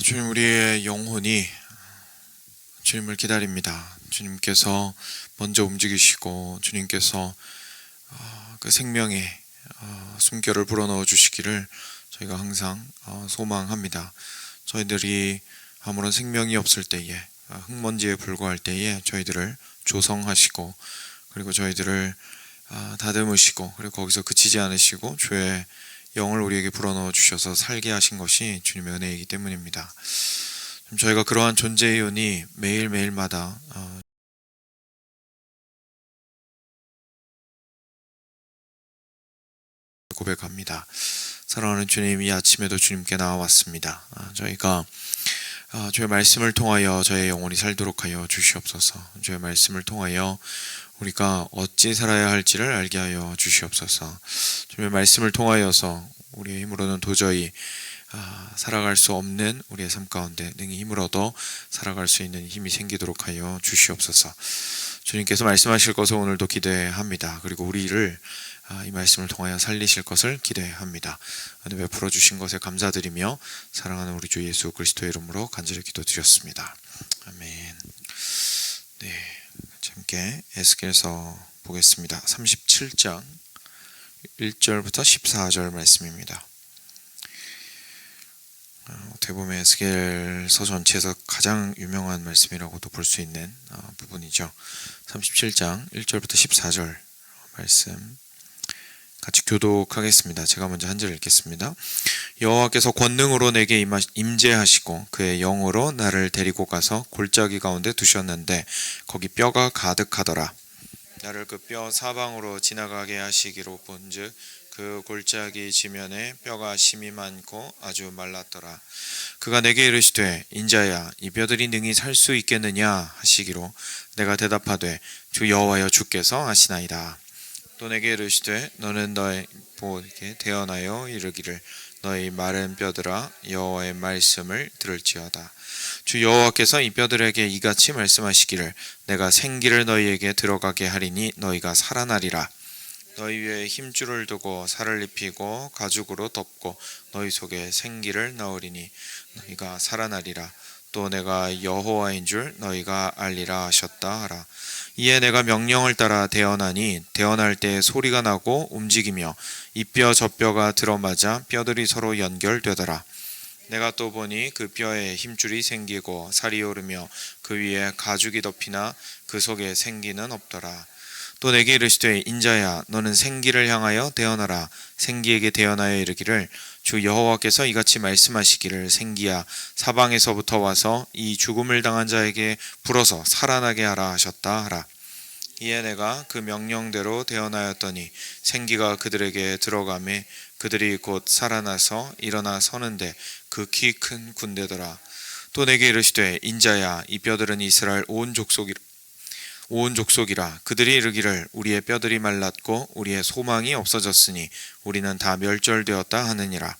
주님, 우리의 영혼이 주님을 기다립니다. 주님께서 먼저 움직이시고 주님께서 그 생명의 숨결을 불어넣어 주시기를 저희가 항상 소망합니다. 저희들이 아무런 생명이 없을 때에, 흙먼지에 불과할 때에 저희들을 조성하시고, 그리고 저희들을 다듬으시고, 그리고 거기서 그치지 않으시고 주의 영을 우리에게 불어넣어 주셔서 살게 하신 것이 주님의 은혜이기 때문입니다. 저희가 그러한 존재의 연이 매일매일마다 고백합니다. 사랑하는 주님, 이 아침에도 주님께 나와왔습니다. 저희가 주의 말씀을 통하여 저의 영혼이 살도록 하여 주시옵소서. 주의 말씀을 통하여 우리가 어찌 살아야 할지를 알게 하여 주시옵소서. 주의 말씀을 통하여서 우리의 힘으로는 도저히 살아갈 수 없는 우리의 삶 가운데 능히 힘을 얻어 살아갈 수 있는 힘이 생기도록 하여 주시옵소서. 주님께서 말씀하실 것을 오늘도 기대합니다. 그리고 우리를 이 말씀을 통하여 살리실 것을 기대합니다. 은혜 베풀어 주신 것에 감사드리며 사랑하는 우리 주 예수 그리스도의 이름으로 간절히 기도드렸습니다. 아멘. 네, 함께 에스겔서 보겠습니다. 37장 1절부터 14절 말씀입니다. 어떻게 보면 에스겔서 전체에서 가장 유명한 말씀이라고도 볼 수 있는 부분이죠. 37장 1절부터 14절 말씀 같이 교독하겠습니다. 제가 먼저 한 절 읽겠습니다. 여호와께서 권능으로 내게 임재하시고 그의 영으로 나를 데리고 가서 골짜기 가운데 두셨는데 거기 뼈가 가득하더라. 나를 그 뼈 사방으로 지나가게 하시기로 본즉 그 골짜기 지면에 뼈가 심이 많고 아주 말랐더라. 그가 내게 이르시되 인자야, 이 뼈들이 능히 살 수 있겠느냐 하시기로 내가 대답하되 주 여호와여, 주께서 하시나이다. 또 내게 이르시되 너는 너의 보게 대언하여 이르기를 너희 마른 뼈들아, 여호와의 말씀을 들을지어다. 주 여호와께서 이 뼈들에게 이같이 말씀하시기를 내가 생기를 너희에게 들어가게 하리니 너희가 살아나리라. 너희 위에 힘줄을 두고 살을 입히고 가죽으로 덮고 너희 속에 생기를 넣으리니 너희가 살아나리라. 또 내가 여호와인 줄 너희가 알리라 하셨다 하라. 이에 내가 명령을 따라 대언하니 대언할 때 소리가 나고 움직이며 이 뼈 저 뼈가 들어맞아 뼈들이 서로 연결되더라. 내가 또 보니 그 뼈에 힘줄이 생기고 살이 오르며 그 위에 가죽이 덮이나 그 속에 생기는 없더라. 또 내게 이르시되 인자야, 너는 생기를 향하여 대언하라. 생기에게 대언하여 이르기를 주 여호와께서 이같이 말씀하시기를 생기야, 사방에서부터 와서 이 죽음을 당한 자에게 불어서 살아나게 하라 하셨다 하라. 이에 내가 그 명령대로 대언하였더니 생기가 그들에게 들어가매 그들이 곧 살아나서 일어나 서는데 그 키 큰 군대더라. 또 내게 이르시되 인자야, 이 뼈들은 이스라엘 온 족속이라. 그들이 이르기를 우리의 뼈들이 말랐고 우리의 소망이 없어졌으니 우리는 다 멸절되었다 하느니라.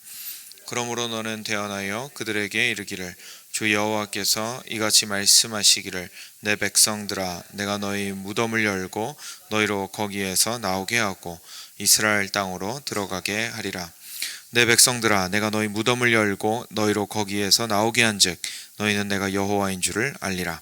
그러므로 너는 대언하여 그들에게 이르기를 주 여호와께서 이같이 말씀하시기를 내 백성들아, 내가 너희 무덤을 열고 너희로 거기에서 나오게 하고 이스라엘 땅으로 들어가게 하리라. 내 백성들아, 내가 너희 무덤을 열고 너희로 거기에서 나오게 한즉 너희는 내가 여호와인 줄을 알리라.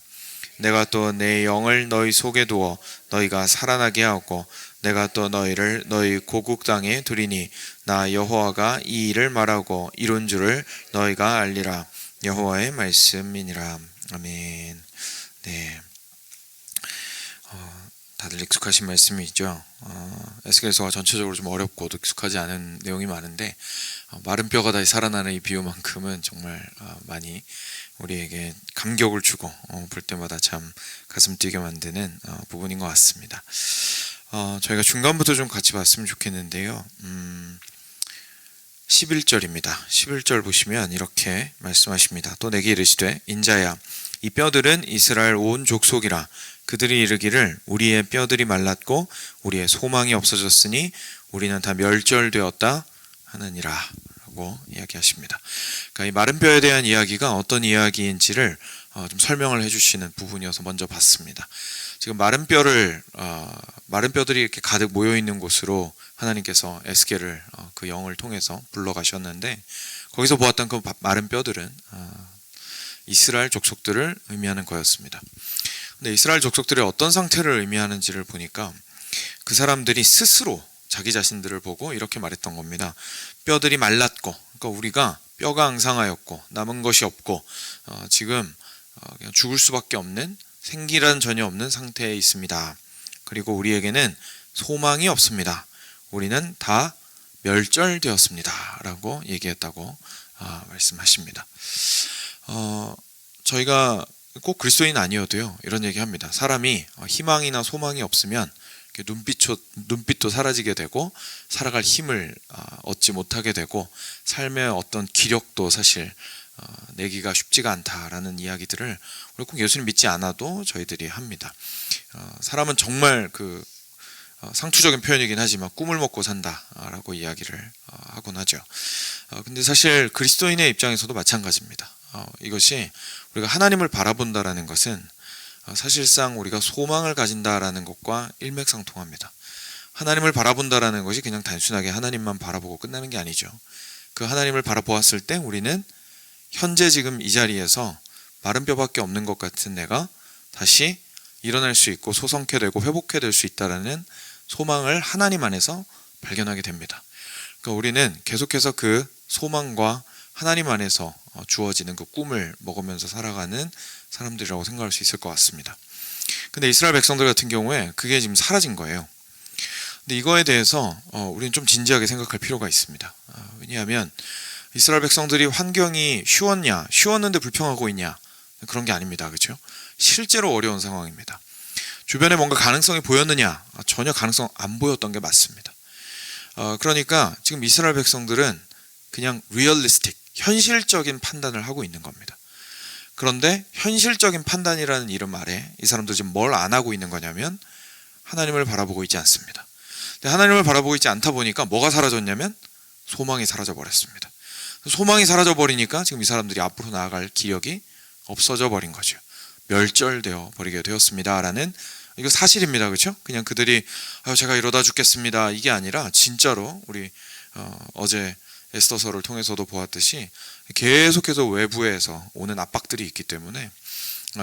내가 또 내 영을 너희 속에 두어 너희가 살아나게 하고 내가 또 너희를 너희 고국 땅에 두리니 나 여호와가 이 일을 말하고 이룬 줄을 너희가 알리라. 여호와의 말씀이니라. 아멘. 네. 다들 익숙하신 말씀이죠. 에스겔서가 전체적으로 좀 어렵고 익숙하지 않은 내용이 많은데 마른 뼈가 다시 살아나는 이 비유만큼은 정말 많이 우리에게 감격을 주고 볼 때마다 참 가슴 뛰게 만드는 부분인 것 같습니다. 저희가 중간부터 좀 같이 봤으면 좋겠는데요. 11절입니다. 11절 보시면 이렇게 말씀하십니다. 또 내게 이르시되 인자야, 이 뼈들은 이스라엘 온 족속이라. 그들이 이르기를 우리의 뼈들이 말랐고 우리의 소망이 없어졌으니 우리는 다 멸절되었다 하느니라 라고 이야기하십니다. 그러니까 이 마른 뼈에 대한 이야기가 어떤 이야기인지를 좀 설명을 해주시는 부분이어서 먼저 봤습니다. 지금 마른 뼈들이 이렇게 가득 모여 있는 곳으로 하나님께서 에스겔을 그 영을 통해서 불러가셨는데 거기서 보았던 그 마른 뼈들은 이스라엘 족속들을 의미하는 거였습니다. 근데 이스라엘 족속들이 어떤 상태를 의미하는지를 보니까 그 사람들이 스스로 자기 자신들을 보고 이렇게 말했던 겁니다. 뼈들이 말랐고, 그러니까 우리가 뼈가 앙상하였고 남은 것이 없고 지금 그냥 죽을 수밖에 없는, 생기란 전혀 없는 상태에 있습니다. 그리고 우리에게는 소망이 없습니다. 우리는 다 멸절되었습니다 라고 얘기했다고 말씀하십니다. 저희가 꼭 그리스도인 아니어도요 이런 얘기합니다. 사람이 희망이나 소망이 없으면 눈빛도 사라지게 되고 살아갈 힘을 얻지 못하게 되고 삶의 어떤 기력도 사실 내기가 쉽지가 않다라는 이야기들을 우리 꼭 예수님 믿지 않아도 저희들이 합니다. 사람은 정말 상투적인 표현이긴 하지만 꿈을 먹고 산다라고 이야기를 하곤 하죠. 근데 사실 그리스도인의 입장에서도 마찬가지입니다. 이것이 우리가 하나님을 바라본다라는 것은 사실상 우리가 소망을 가진다라는 것과 일맥상통합니다. 하나님을 바라본다라는 것이 그냥 단순하게 하나님만 바라보고 끝나는 게 아니죠. 그 하나님을 바라보았을 때 우리는 현재 지금 이 자리에서 마른 뼈밖에 없는 것 같은 내가 다시 일어날 수 있고 소성케 되고 회복해 될 수 있다라는 소망을 하나님 안에서 발견하게 됩니다. 그러니까 우리는 계속해서 그 소망과 하나님 안에서 주어지는 그 꿈을 먹으면서 살아가는 사람들이라고 생각할 수 있을 것 같습니다. 근데 이스라엘 백성들 같은 경우에 그게 지금 사라진 거예요. 근데 이거에 대해서 우리는 좀 진지하게 생각할 필요가 있습니다. 왜냐하면 이스라엘 백성들이 환경이 쉬웠는데 불평하고 있냐? 그런 게 아닙니다. 그렇죠? 실제로 어려운 상황입니다. 주변에 뭔가 가능성이 보였느냐? 전혀 가능성 안 보였던 게 맞습니다. 그러니까 지금 이스라엘 백성들은 그냥 리얼리스틱, 현실적인 판단을 하고 있는 겁니다. 그런데 현실적인 판단이라는 이름 아래 이 사람들 지금 뭘 안 하고 있는 거냐면 하나님을 바라보고 있지 않습니다. 근데 하나님을 바라보고 있지 않다 보니까 뭐가 사라졌냐면 소망이 사라져 버렸습니다. 소망이 사라져 버리니까 지금 이 사람들이 앞으로 나아갈 기력이 없어져 버린 거죠. 멸절되어 버리게 되었습니다 라는, 이거 사실입니다. 그렇죠? 그냥 그들이 제가 이러다 죽겠습니다 이게 아니라 진짜로 우리 어제 에스더서를 통해서도 보았듯이 계속해서 외부에서 오는 압박들이 있기 때문에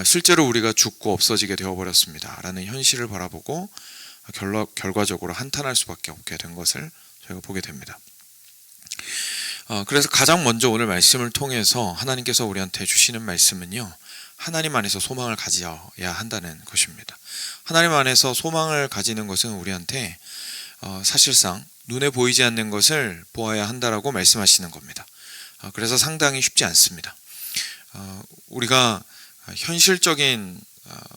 실제로 우리가 죽고 없어지게 되어버렸습니다 라는 현실을 바라보고 결과적으로 한탄할 수밖에 없게 된 것을 저희가 보게 됩니다. 그래서 가장 먼저 오늘 말씀을 통해서 하나님께서 우리한테 주시는 말씀은요, 하나님 안에서 소망을 가져야 한다는 것입니다. 하나님 안에서 소망을 가지는 것은 우리한테 사실상 눈에 보이지 않는 것을 보아야 한다라고 말씀하시는 겁니다. 그래서 상당히 쉽지 않습니다. 우리가 현실적인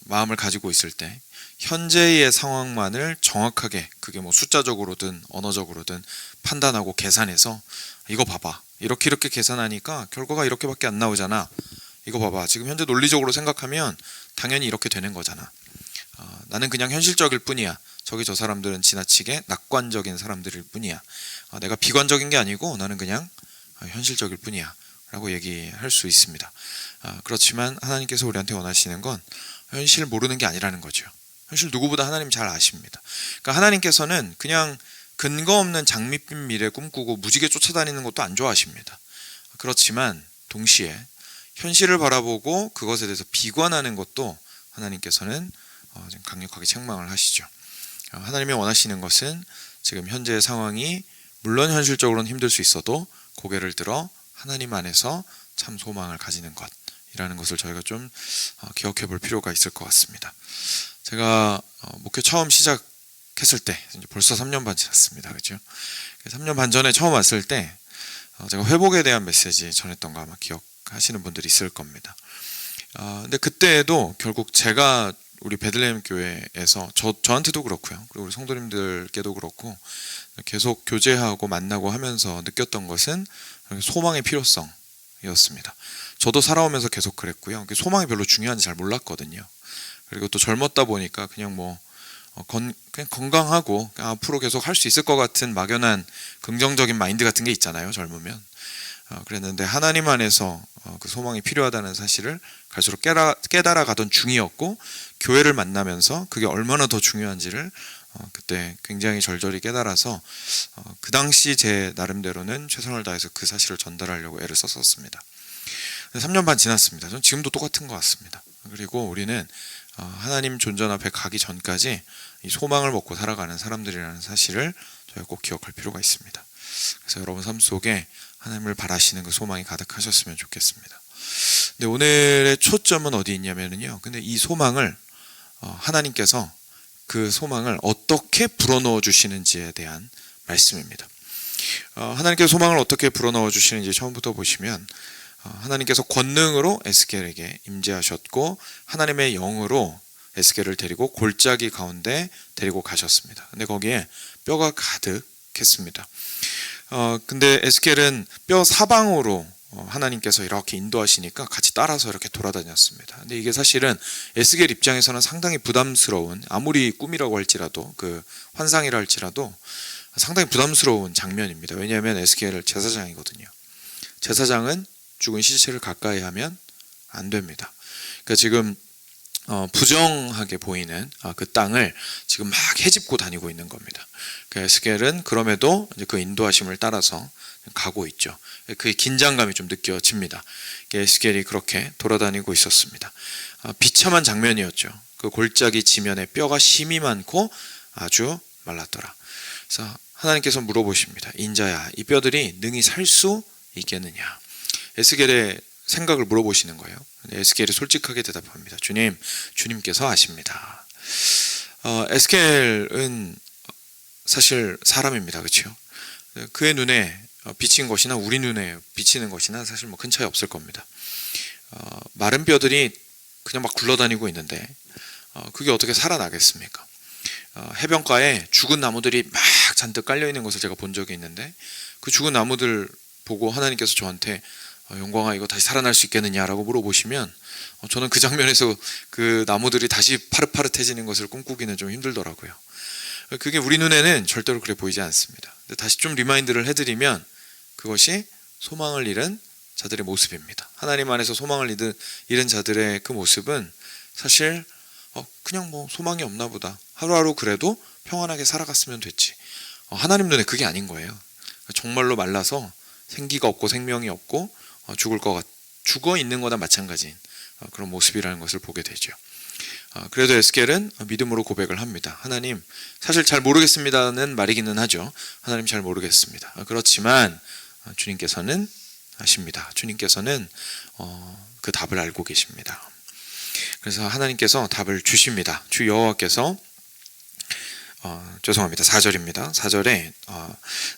마음을 가지고 있을 때 현재의 상황만을 정확하게, 그게 뭐 숫자적으로든 언어적으로든 판단하고 계산해서 이거 봐봐, 이렇게 계산하니까 결과가 이렇게밖에 안 나오잖아, 이거 봐봐, 지금 현재 논리적으로 생각하면 당연히 이렇게 되는 거잖아, 나는 그냥 현실적일 뿐이야, 저기 저 사람들은 지나치게 낙관적인 사람들일 뿐이야, 내가 비관적인 게 아니고 나는 그냥 현실적일 뿐이야 라고 얘기할 수 있습니다. 그렇지만 하나님께서 우리한테 원하시는 건 현실 모르는 게 아니라는 거죠. 현실 누구보다 하나님 잘 아십니다. 그러니까 하나님께서는 그냥 근거 없는 장밋빛 미래 꿈꾸고 무지개 쫓아다니는 것도 안 좋아하십니다. 그렇지만 동시에 현실을 바라보고 그것에 대해서 비관하는 것도 하나님께서는 강력하게 책망을 하시죠. 하나님이 원하시는 것은 지금 현재의 상황이 물론 현실적으로는 힘들 수 있어도 고개를 들어 하나님 안에서 참 소망을 가지는 것이라는 것을 저희가 좀 기억해 볼 필요가 있을 것 같습니다. 제가 목회 처음 시작했을 때 이제 벌써 3년 반 지났습니다. 그렇죠? 3년 반 전에 처음 왔을 때 제가 회복에 대한 메시지 전했던 거 아마 기억하시는 분들이 있을 겁니다. 근데 그때에도 결국 제가 우리 베들레헴 교회에서 저한테도 그렇고요, 그리고 우리 성도님들께도 그렇고 계속 교제하고 만나고 하면서 느꼈던 것은 소망의 필요성이었습니다. 저도 살아오면서 계속 그랬고요. 소망이 별로 중요한지 잘 몰랐거든요. 그리고 또 젊었다 보니까 그냥 그냥 건강하고 그냥 앞으로 계속 할 수 있을 것 같은 막연한 긍정적인 마인드 같은 게 있잖아요, 젊으면. 그랬는데 하나님 안에서 그 소망이 필요하다는 사실을 갈수록 깨달아가던 중이었고, 교회를 만나면서 그게 얼마나 더 중요한지를 그때 굉장히 절절히 깨달아서 그 당시 제 나름대로는 최선을 다해서 그 사실을 전달하려고 애를 썼었습니다. 3년 반 지났습니다. 전 지금도 똑같은 것 같습니다. 그리고 우리는 하나님 존전 앞에 가기 전까지 이 소망을 먹고 살아가는 사람들이라는 사실을 저희가 꼭 기억할 필요가 있습니다. 그래서 여러분 삶 속에 하나님을 바라시는 그 소망이 가득하셨으면 좋겠습니다. 근데 오늘의 초점은 어디 있냐면요. 근데 이 소망을 하나님께서 그 소망을 어떻게 불어넣어 주시는지에 대한 말씀입니다. 하나님께서 소망을 어떻게 불어넣어 주시는지 처음부터 보시면 하나님께서 권능으로 에스겔에게 임재하셨고 하나님의 영으로 에스겔을 데리고 골짜기 가운데 데리고 가셨습니다. 근데 거기에 뼈가 가득했습니다. 근데 에스겔은 뼈 사방으로 하나님께서 이렇게 인도하시니까 같이 따라서 이렇게 돌아다녔습니다. 근데 이게 사실은 에스겔 입장에서는 상당히 부담스러운, 아무리 꿈이라고 할지라도 그 환상이라 할지라도 상당히 부담스러운 장면입니다. 왜냐하면 에스겔은 제사장이거든요. 제사장은 죽은 시체를 가까이 하면 안 됩니다. 그러니까 지금 부정하게 보이는 그 땅을 지금 막 헤집고 다니고 있는 겁니다. 에스겔은 그럼에도 이제 그 인도하심을 따라서 가고 있죠. 그 긴장감이 좀 느껴집니다. 에스겔이 그렇게 돌아다니고 있었습니다. 비참한 장면이었죠. 그 골짜기 지면에 뼈가 심이 많고 아주 말랐더라. 그래서 하나님께서 물어보십니다. 인자야, 이 뼈들이 능히 살 수 있겠느냐? 에스겔의 생각을 물어보시는 거예요. 에스겔이 솔직하게 대답합니다. 주님께서 아십니다. 에스겔은 사실 사람입니다. 그렇죠? 그의 눈에 비친 것이나 우리 눈에 비치는 것이나 사실 뭐 큰 차이 없을 겁니다. 마른 뼈들이 그냥 막 굴러다니고 있는데 그게 어떻게 살아나겠습니까? 해변가에 죽은 나무들이 막 잔뜩 깔려있는 것을 제가 본 적이 있는데 그 죽은 나무들 보고 하나님께서 저한테 영광아 이거 다시 살아날 수 있겠느냐라고 물어보시면 저는 그 장면에서 그 나무들이 다시 파릇파릇해지는 것을 꿈꾸기는 좀 힘들더라고요. 그게 우리 눈에는 절대로 그래 보이지 않습니다. 근데 다시 좀 리마인드를 해드리면 그것이 소망을 잃은 자들의 모습입니다. 하나님 안에서 소망을 잃은 자들의 그 모습은 사실 그냥 뭐 소망이 없나 보다. 하루하루 그래도 평안하게 살아갔으면 됐지. 하나님 눈에 그게 아닌 거예요. 정말로 말라서 생기가 없고 생명이 없고 죽어 있는 거나 마찬가지인 그런 모습이라는 것을 보게 되죠. 그래도 에스겔은 믿음으로 고백을 합니다. 하나님, 사실 잘 모르겠습니다는 말이기는 하죠. 하나님 잘 모르겠습니다. 그렇지만 주님께서는 아십니다. 주님께서는 그 답을 알고 계십니다. 그래서 하나님께서 답을 주십니다. 주 여호와께서 죄송합니다. 4절입니다. 4절에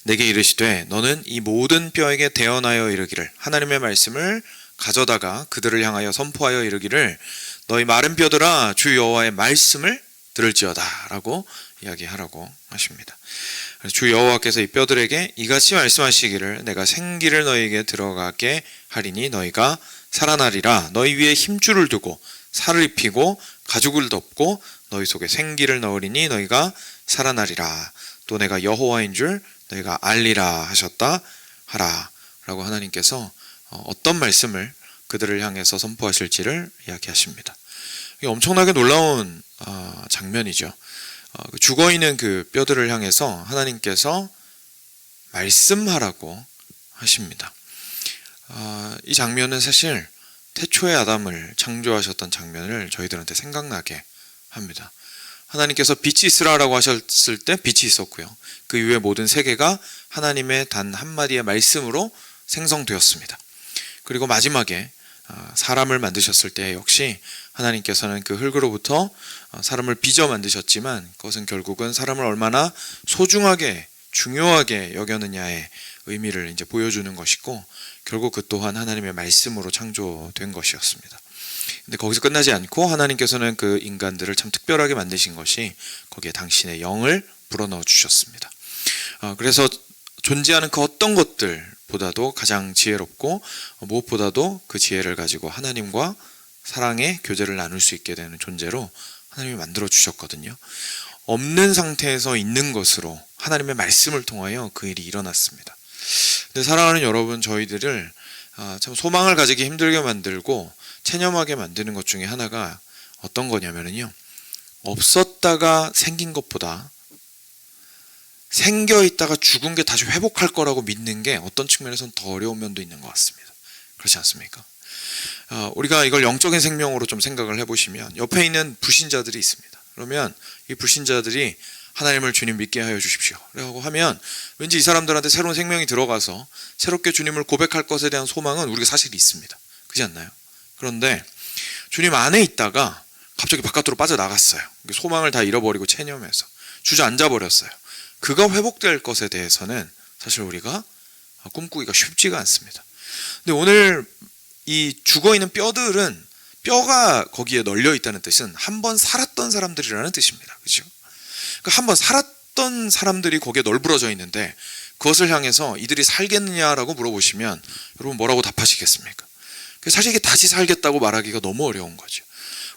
내게 이르시되 너는 이 모든 뼈에게 대언하여 이르기를 하나님의 말씀을 가져다가 그들을 향하여 선포하여 이르기를 너희 마른 뼈들아 주 여호와의 말씀을 들을지어다 라고 이야기하라고 하십니다. 주 여호와께서 이 뼈들에게 이같이 말씀하시기를 내가 생기를 너희에게 들어가게 하리니 너희가 살아나리라. 너희 위에 힘줄을 두고 살을 입히고 가죽을 덮고 너희 속에 생기를 넣으리니 너희가 살아나리라. 또 내가 여호와인 줄 너희가 알리라 하셨다 하라 라고 하나님께서 어떤 말씀을 그들을 향해서 선포하실지를 이야기하십니다. 이게 엄청나게 놀라운 장면이죠. 죽어있는 그 뼈들을 향해서 하나님께서 말씀하라고 하십니다. 이 장면은 사실 태초의 아담을 창조하셨던 장면을 저희들한테 생각나게 합니다. 하나님께서 빛이 있으라라고 하셨을 때 빛이 있었고요. 그 이후에 모든 세계가 하나님의 단 한마디의 말씀으로 생성되었습니다. 그리고 마지막에 사람을 만드셨을 때 역시 하나님께서는 그 흙으로부터 사람을 빚어 만드셨지만 그것은 결국은 사람을 얼마나 소중하게 중요하게 여겼느냐의 의미를 이제 보여주는 것이고 결국 그 또한 하나님의 말씀으로 창조된 것이었습니다. 근데 거기서 끝나지 않고 하나님께서는 그 인간들을 참 특별하게 만드신 것이 거기에 당신의 영을 불어넣어 주셨습니다. 그래서 존재하는 그 어떤 것들보다도 가장 지혜롭고 무엇보다도 그 지혜를 가지고 하나님과 사랑의 교제를 나눌 수 있게 되는 존재로 하나님이 만들어 주셨거든요. 없는 상태에서 있는 것으로 하나님의 말씀을 통하여 그 일이 일어났습니다. 근데 사랑하는 여러분, 저희들을 참 소망을 가지기 힘들게 만들고 체념하게 만드는 것 중에 하나가 어떤 거냐면요, 없었다가 생긴 것보다 생겨 있다가 죽은 게 다시 회복할 거라고 믿는 게 어떤 측면에서는 더 어려운 면도 있는 것 같습니다. 그렇지 않습니까? 우리가 이걸 영적인 생명으로 좀 생각을 해보시면 옆에 있는 불신자들이 있습니다. 그러면 이 불신자들이 하나님을 주님 믿게 하여 주십시오 라고 하면 왠지 이 사람들한테 새로운 생명이 들어가서 새롭게 주님을 고백할 것에 대한 소망은 우리가 사실 있습니다. 그렇지 않나요? 그런데 주님 안에 있다가 갑자기 바깥으로 빠져나갔어요. 소망을 다 잃어버리고 체념해서 주저앉아 버렸어요. 그가 회복될 것에 대해서는 사실 우리가 꿈꾸기가 쉽지가 않습니다. 근데 오늘 이 죽어있는 뼈들은 뼈가 거기에 널려 있다는 뜻은 한번 살았던 사람들이라는 뜻입니다. 그렇죠? 그러니까 한번 살았던 사람들이 거기에 널브러져 있는데 그것을 향해서 이들이 살겠느냐라고 물어보시면 여러분 뭐라고 답하시겠습니까? 사실 이게 다시 살겠다고 말하기가 너무 어려운 거죠.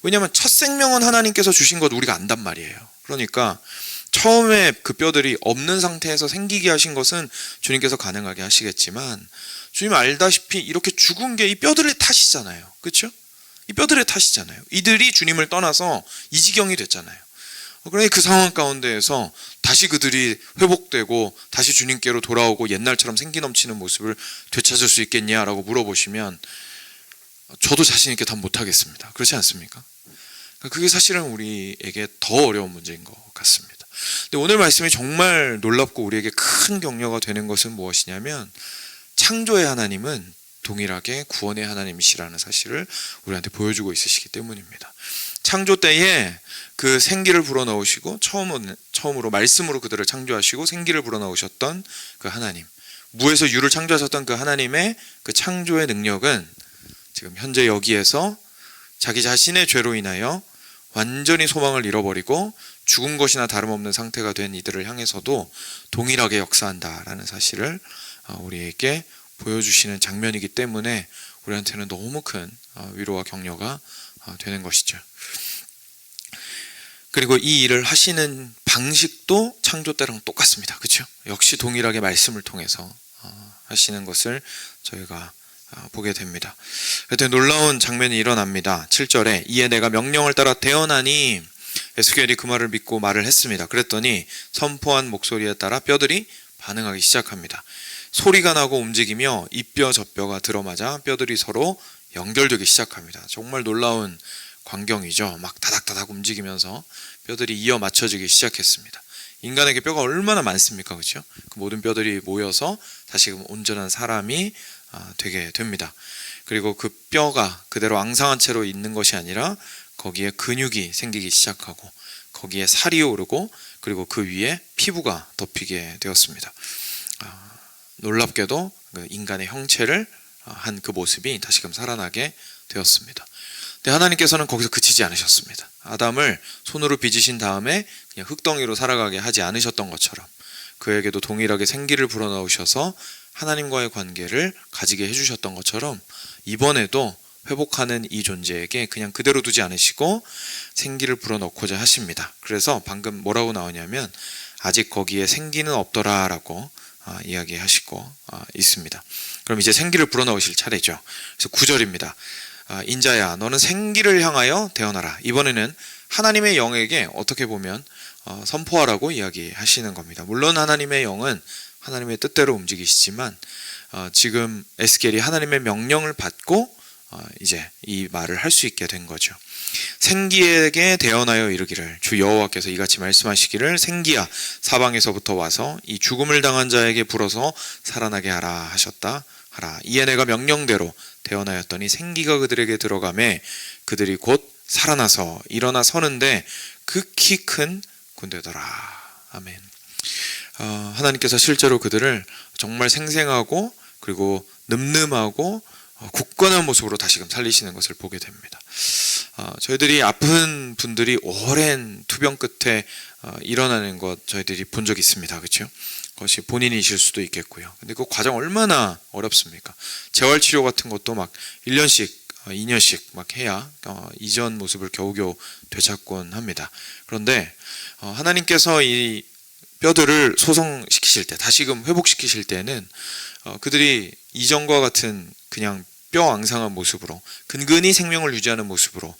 왜냐하면 첫 생명은 하나님께서 주신 것 우리가 안단 말이에요. 그러니까 처음에 그 뼈들이 없는 상태에서 생기게 하신 것은 주님께서 가능하게 하시겠지만 주님 알다시피 이렇게 죽은 게 이 뼈들의 탓이잖아요. 그렇죠? 이 뼈들의 탓이잖아요. 이들이 주님을 떠나서 이 지경이 됐잖아요. 그러니 그 상황 가운데에서 다시 그들이 회복되고 다시 주님께로 돌아오고 옛날처럼 생기 넘치는 모습을 되찾을 수 있겠냐라고 물어보시면 저도 자신 있게 답 못하겠습니다. 그렇지 않습니까? 그게 사실은 우리에게 더 어려운 문제인 것 같습니다. 근데 오늘 말씀이 정말 놀랍고 우리에게 큰 격려가 되는 것은 무엇이냐면 창조의 하나님은 동일하게 구원의 하나님이시라는 사실을 우리한테 보여주고 있으시기 때문입니다. 창조 때에 그 생기를 불어넣으시고 처음으로 말씀으로 그들을 창조하시고 생기를 불어넣으셨던 그 하나님, 무에서 유를 창조하셨던 그 하나님의 그 창조의 능력은 지금 현재 여기에서 자기 자신의 죄로 인하여 완전히 소망을 잃어버리고 죽은 것이나 다름없는 상태가 된 이들을 향해서도 동일하게 역사한다라는 사실을 우리에게 보여주시는 장면이기 때문에 우리한테는 너무 큰 위로와 격려가 되는 것이죠. 그리고 이 일을 하시는 방식도 창조 때랑 똑같습니다. 그렇죠? 역시 동일하게 말씀을 통해서 하시는 것을 저희가 보게 됩니다. 그때 놀라운 장면이 일어납니다. 7절에 이에 내가 명령을 따라 태어나니 에스겔이 그 말을 믿고 말을 했습니다. 그랬더니 선포한 목소리에 따라 뼈들이 반응하기 시작합니다. 소리가 나고 움직이며 이 뼈 저 뼈가 들어맞아 뼈들이 서로 연결되기 시작합니다. 정말 놀라운 광경이죠. 막 다닥다닥 움직이면서 뼈들이 이어 맞춰지기 시작했습니다. 인간에게 뼈가 얼마나 많습니까? 그렇죠? 그 모든 뼈들이 모여서 다시금 온전한 사람이 되게 됩니다. 그리고 그 뼈가 그대로 앙상한 채로 있는 것이 아니라 거기에 근육이 생기기 시작하고 거기에 살이 오르고 그리고 그 위에 피부가 덮이게 되었습니다. 놀랍게도 인간의 형체를 한 그 모습이 다시금 살아나게 되었습니다. 근데 하나님께서는 거기서 그치지 않으셨습니다. 아담을 손으로 빚으신 다음에 그냥 흙덩이로 살아가게 하지 않으셨던 것처럼 그에게도 동일하게 생기를 불어넣으셔서 하나님과의 관계를 가지게 해주셨던 것처럼 이번에도 회복하는 이 존재에게 그냥 그대로 두지 않으시고 생기를 불어넣고자 하십니다. 그래서 방금 뭐라고 나오냐면 아직 거기에 생기는 없더라 라고 이야기하시고 있습니다. 그럼 이제 생기를 불어넣으실 차례죠. 그래서 9절입니다. 인자야 너는 생기를 향하여 태어나라. 이번에는 하나님의 영에게 어떻게 보면 선포하라고 이야기하시는 겁니다. 물론 하나님의 영은 하나님의 뜻대로 움직이시지만 지금 에스겔이 하나님의 명령을 받고 이제 이 말을 할 수 있게 된 거죠. 생기에게 대언하여 이르기를 주 여호와께서 이같이 말씀하시기를 생기야 사방에서부터 와서 이 죽음을 당한 자에게 불어서 살아나게 하라 하셨다 하라. 이에 내가 명령대로 대언하였더니 생기가 그들에게 들어가매 그들이 곧 살아나서 일어나 서는데 극히 큰 군대더라. 아멘. 하나님께서 실제로 그들을 정말 생생하고 그리고 늠름하고 굳건한 모습으로 다시금 살리시는 것을 보게 됩니다. 저희들이 아픈 분들이 오랜 투병 끝에 일어나는 것 저희들이 본 적이 있습니다. 그렇죠? 그것이 본인이실 수도 있겠고요. 근데 그 과정 얼마나 어렵습니까? 재활치료 같은 것도 막 1년씩 2년씩 막 해야 이전 모습을 겨우겨우 되찾곤 합니다. 그런데 하나님께서 이 뼈들을 소성시키실 때 다시금 회복시키실 때는 그들이 이전과 같은 그냥 뼈 앙상한 모습으로 근근히 생명을 유지하는 모습으로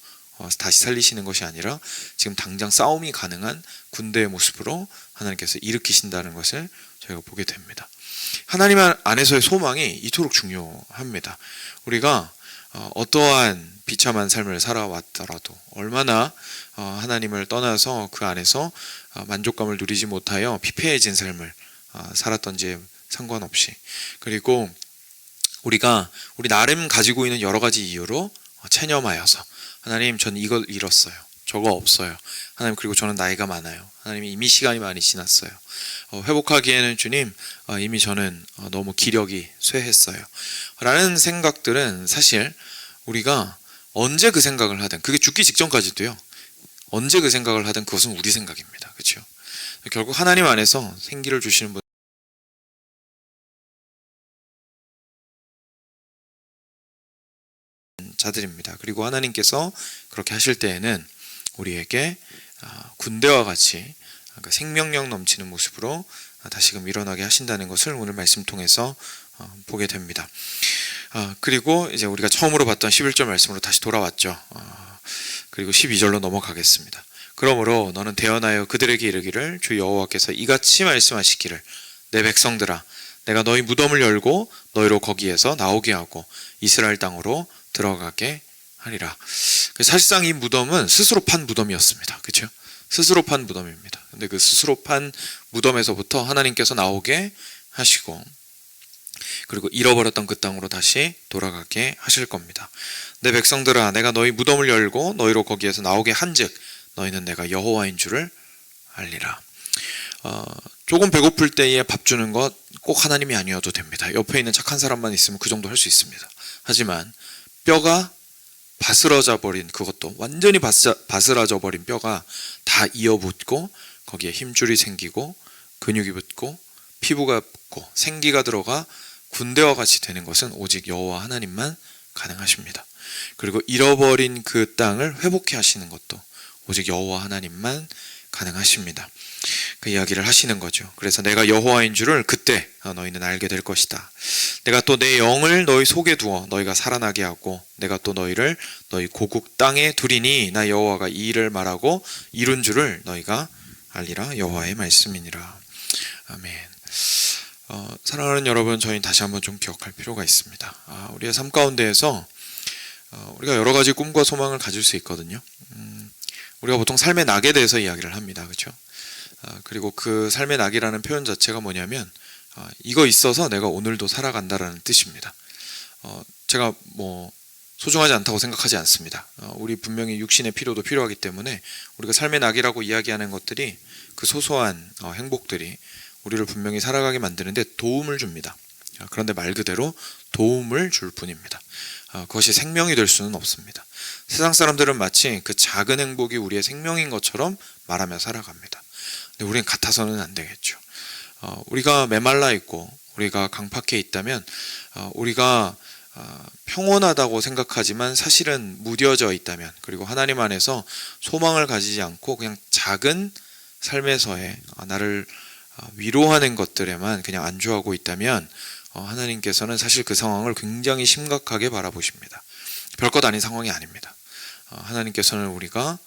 다시 살리시는 것이 아니라 지금 당장 싸움이 가능한 군대의 모습으로 하나님께서 일으키신다는 것을 저희가 보게 됩니다. 하나님 안에서의 소망이 이토록 중요합니다. 우리가 어떠한 비참한 삶을 살아왔더라도 얼마나 하나님을 떠나서 그 안에서 만족감을 누리지 못하여 피폐해진 삶을 살았던지에 상관없이, 그리고 우리가 우리 나름 가지고 있는 여러 가지 이유로 체념하여서 하나님 전 이걸 잃었어요, 저거 없어요, 하나님 그리고 저는 나이가 많아요, 하나님 이미 시간이 많이 지났어요, 회복하기에는 주님 이미 저는 너무 기력이 쇠했어요 라는 생각들은 사실 우리가 언제 그 생각을 하든, 그게 죽기 직전까지도요, 언제 그 생각을 하든 그것은 우리 생각입니다. 그렇죠? 결국 하나님 안에서 생기를 주시는 분 자들입니다. 그리고 하나님께서 그렇게 하실 때에는 우리에게 군대와 같이 생명력 넘치는 모습으로 다시금 일어나게 하신다는 것을 오늘 말씀 통해서 보게 됩니다. 그리고 이제 우리가 처음으로 봤던 11절 말씀으로 다시 돌아왔죠. 그리고 12절로 넘어가겠습니다. 그러므로 너는 대언하여 그들에게 이르기를 주 여호와께서 이같이 말씀하시기를 내 백성들아 내가 너희 무덤을 열고 너희로 거기에서 나오게 하고 이스라엘 땅으로 들어가게 하리라. 사실상 이 무덤은 스스로 판 무덤이었습니다. 그렇죠? 스스로 판 무덤입니다. 근데 그 스스로 판 무덤에서부터 하나님께서 나오게 하시고 그리고 잃어버렸던 그 땅으로 다시 돌아가게 하실 겁니다. 내 백성들아 내가 너희 무덤을 열고 너희로 거기에서 나오게 한즉 너희는 내가 여호와인 줄을 알리라. 조금 배고플 때에 밥 주는 것 꼭 하나님이 아니어도 됩니다. 옆에 있는 착한 사람만 있으면 그 정도 할 수 있습니다. 하지만 뼈가 바스러져 버린, 그것도 완전히 바스라져 버린 뼈가 다 이어붙고 거기에 힘줄이 생기고 근육이 붙고 피부가 붙고 생기가 들어가 군대와 같이 되는 것은 오직 여호와 하나님만 가능하십니다. 그리고 잃어버린 그 땅을 회복해 하시는 것도 오직 여호와 하나님만 가능하십니다. 그 이야기를 하시는 거죠. 그래서 내가 여호와인 줄을 그때 너희는 알게 될 것이다. 내가 또 내 영을 너희 속에 두어 너희가 살아나게 하고 내가 또 너희를 너희 고국 땅에 두리니 나 여호와가 이 일을 말하고 이룬 줄을 너희가 알리라. 여호와의 말씀이니라. 아멘. 사랑하는 여러분, 저희는 다시 한번 좀 기억할 필요가 있습니다. 우리의 삶 가운데에서 우리가 여러 가지 꿈과 소망을 가질 수 있거든요. 우리가 보통 삶의 낙에 대해서 이야기를 합니다. 그렇죠? 그리고 그 삶의 낙이라는 표현 자체가 뭐냐면 이거 있어서 내가 오늘도 살아간다라는 뜻입니다. 제가 소중하지 않다고 생각하지 않습니다. 우리 분명히 육신의 필요도 필요하기 때문에 우리가 삶의 낙이라고 이야기하는 것들이 그 소소한 행복들이 우리를 분명히 살아가게 만드는데 도움을 줍니다. 그런데 말 그대로 도움을 줄 뿐입니다. 그것이 생명이 될 수는 없습니다. 세상 사람들은 마치 그 작은 행복이 우리의 생명인 것처럼 말하며 살아갑니다. 근데 우리는 같아서는 안 되겠죠. 우리가 메말라 있고 우리가 강팍해 있다면 우리가 평온하다고 생각하지만 사실은 무뎌져 있다면, 그리고 하나님 안에서 소망을 가지지 않고 그냥 작은 삶에서의 나를 위로하는 것들에만 그냥 안주하고 있다면 하나님께서는 사실 그 상황을 굉장히 심각하게 바라보십니다. 별것 아닌 상황이 아닙니다. 하나님께서는 우리가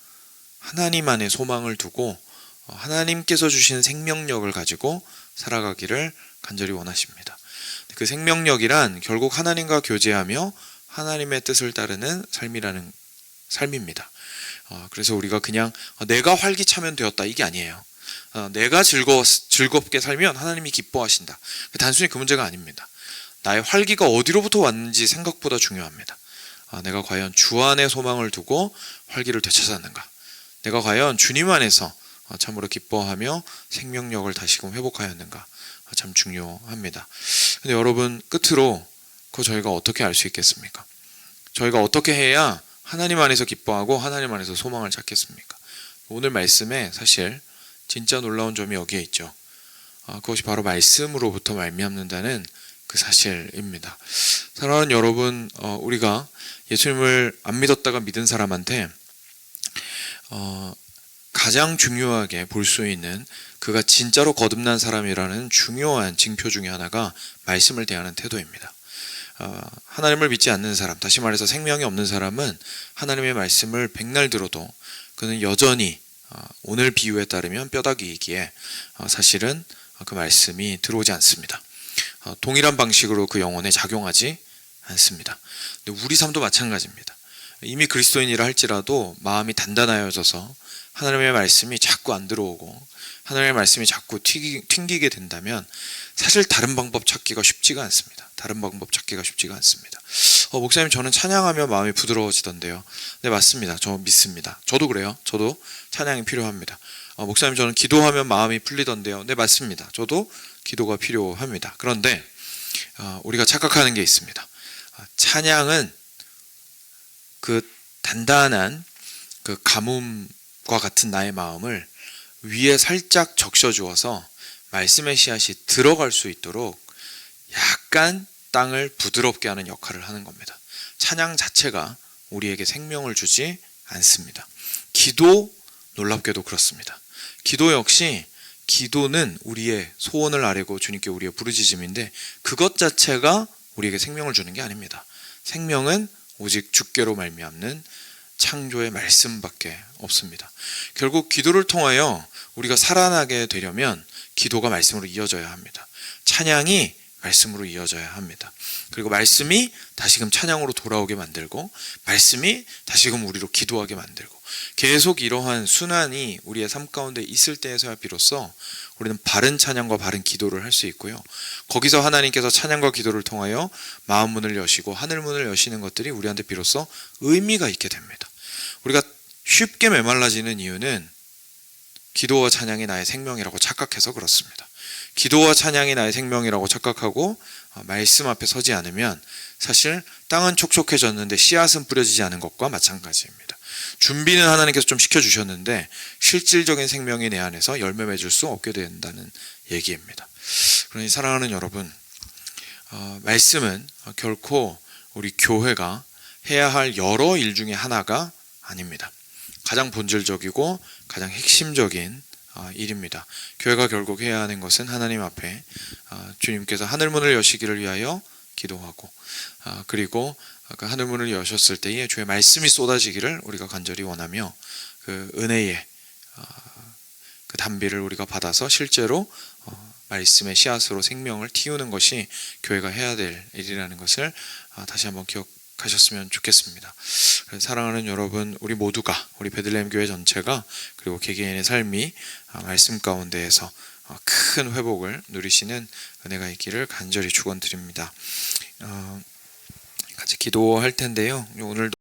하나님 안에 소망을 두고 하나님께서 주신 생명력을 가지고 살아가기를 간절히 원하십니다. 그 생명력이란 결국 하나님과 교제하며 하나님의 뜻을 따르는 삶입니다. 그래서 우리가 그냥 내가 활기차면 되었다, 이게 아니에요. 내가 즐겁게 살면 하나님이 기뻐하신다. 단순히 그 문제가 아닙니다. 나의 활기가 어디로부터 왔는지 생각보다 중요합니다. 내가 과연 주 안에 소망을 두고 활기를 되찾았는가? 내가 과연 주님 안에서 참으로 기뻐하며 생명력을 다시금 회복하였는가? 참 중요합니다. 근데 여러분, 끝으로 그거 저희가 어떻게 알 수 있겠습니까? 저희가 어떻게 해야 하나님 안에서 기뻐하고 하나님 안에서 소망을 찾겠습니까? 오늘 말씀에 사실 진짜 놀라운 점이 여기에 있죠. 그것이 바로 말씀으로부터 말미암는다는 그 사실입니다. 사랑하는 여러분, 우리가 예수님을 안 믿었다가 믿은 사람한테 가장 중요하게 볼 수 있는, 그가 진짜로 거듭난 사람이라는 중요한 징표 중에 하나가 말씀을 대하는 태도입니다. 하나님을 믿지 않는 사람, 다시 말해서 생명이 없는 사람은 하나님의 말씀을 백날 들어도 그는 여전히 오늘 비유에 따르면 뼈다귀이기에 사실은 그 말씀이 들어오지 않습니다. 동일한 방식으로 그 영혼에 작용하지 않습니다. 근데 우리 삶도 마찬가지입니다. 이미 그리스도인이라 할지라도 마음이 단단하여져서 하나님의 말씀이 자꾸 안 들어오고 하나님의 말씀이 자꾸 튕기게 된다면 사실 다른 방법 찾기가 쉽지가 않습니다. 다른 방법 찾기가 쉽지가 않습니다. 목사님, 저는 찬양하며 마음이 부드러워지던데요. 네, 맞습니다. 저 믿습니다. 저도 그래요. 저도 찬양이 필요합니다. 목사님, 저는 기도하면 마음이 풀리던데요. 네, 맞습니다. 저도 기도가 필요합니다. 그런데 우리가 착각하는 게 있습니다. 찬양은 그 단단한 그 가뭄과 같은 나의 마음을 위에 살짝 적셔 주어서 말씀의 씨앗이 들어갈 수 있도록 약간 땅을 부드럽게 하는 역할을 하는 겁니다. 찬양 자체가 우리에게 생명을 주지 않습니다. 기도, 놀랍게도 그렇습니다. 기도 역시, 기도는 우리의 소원을 아뢰고 주님께 우리의 부르짖음인데 그것 자체가 우리에게 생명을 주는 게 아닙니다. 생명은 오직 주께로 말미암는 창조의 말씀밖에 없습니다. 결국 기도를 통하여 우리가 살아나게 되려면 기도가 말씀으로 이어져야 합니다. 찬양이 말씀으로 이어져야 합니다. 그리고 말씀이 다시금 찬양으로 돌아오게 만들고 말씀이 다시금 우리로 기도하게 만들고 계속 이러한 순환이 우리의 삶 가운데 있을 때에서야 비로소 우리는 바른 찬양과 바른 기도를 할 수 있고요. 거기서 하나님께서 찬양과 기도를 통하여 마음 문을 여시고 하늘 문을 여시는 것들이 우리한테 비로소 의미가 있게 됩니다. 우리가 쉽게 메말라지는 이유는 기도와 찬양이 나의 생명이라고 착각해서 그렇습니다. 기도와 찬양이 나의 생명이라고 착각하고 말씀 앞에 서지 않으면 사실 땅은 촉촉해졌는데 씨앗은 뿌려지지 않은 것과 마찬가지입니다. 준비는 하나님께서 좀 시켜주셨는데 실질적인 생명이 내 안에서 열매 맺을 수 없게 된다는 얘기입니다. 그러니 사랑하는 여러분, 말씀은 결코 우리 교회가 해야 할 여러 일 중에 하나가 아닙니다. 가장 본질적이고 가장 핵심적인 일입니다. 교회가 결국 해야 하는 것은 하나님 앞에 주님께서 하늘문을 여시기를 위하여 기도하고 그리고 그 하늘문을 여셨을 때에 주의 말씀이 쏟아지기를 우리가 간절히 원하며 그 은혜의 그 단비를 우리가 받아서 실제로 말씀의 씨앗으로 생명을 틔우는 것이 교회가 해야 될 일이라는 것을 다시 한번 기억하셨으면 좋겠습니다. 사랑하는 여러분, 우리 모두가, 우리 베들레헴 교회 전체가 그리고 개개인의 삶이 말씀 가운데에서 큰 회복을 누리시는 은혜가 있기를 간절히 축원드립니다. 같이 기도할 텐데요. 오늘도